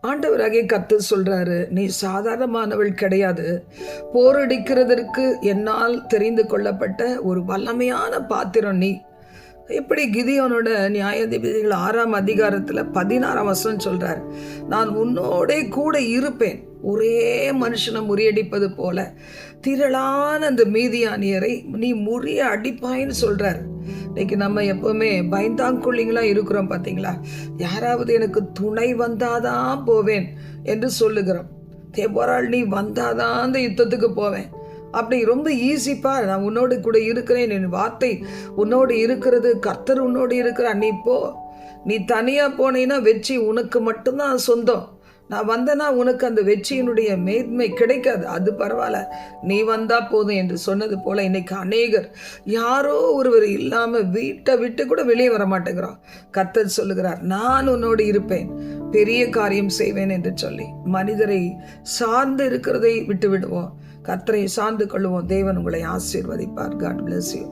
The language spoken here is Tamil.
ஆண்டவராகிய கர்த்தர் சொல்றாரு, நீ சாதாரணமானவள் கிடையாது. போரடிக்கிறதற்கு என்னால் தெரிந்து கொள்ளப்பட்ட ஒரு வல்லமையான பாத்திரம் நீ. எப்படி கிதியோனோட நியாயாதிபதிகள் 6ஆம் அதிகாரத்தில் 16ஆம் வசனம் சொல்றார், நான் உன்னோட கூட இருப்பேன், ஒரே மனுஷனை முறியடிப்பது போல திரளான அந்த மீதியானியரை நீ முறிய அடிப்பாயின்னு சொல்றார். இன்னைக்கு நம்ம எப்பவுமே பயந்தாங்குள்ளிங்களா இருக்கிறோம் பார்த்தீங்களா? யாராவது எனக்கு துணை வந்தாதான் போவேன் என்று சொல்லுகிறோம். தேவரால் நீ வந்தாதான் அந்த யுத்தத்துக்கு போவேன். அப்படி ரொம்ப ஈஸிப்பா, நான் உன்னோடு கூட இருக்கிறேன், என் வார்த்தை உன்னோடு இருக்கிறது, கர்த்தர் உன்னோடு இருக்கிறார், நீ போ. நீ தனியாக போனீன்னா வெற்றி உனக்கு மட்டும்தான் சொந்தம். நான் வந்தேன்னா உனக்கு அந்த வெற்றியினுடைய மேன்மை கிடைக்காது. அது பரவாயில்ல, நீ வந்தா போதும் என்று சொன்னது போல இன்னைக்கு அநேகர் யாரோ ஒருவர் இல்லாமல் வீட்டை விட்டு கூட வெளியே வர மாட்டேங்கிறோம். கர்த்தர் சொல்லுகிறார், நான் உன்னோடு இருப்பேன், பெரிய காரியம் செய்வேன் என்று சொல்லி மனிதரை சார்ந்து இருக்கிறதை விட்டு விடுவோம், கர்த்தரை சார்ந்து கொள்ளுவோம். தேவன் உங்களை ஆசீர்வதிப்பார். God bless you.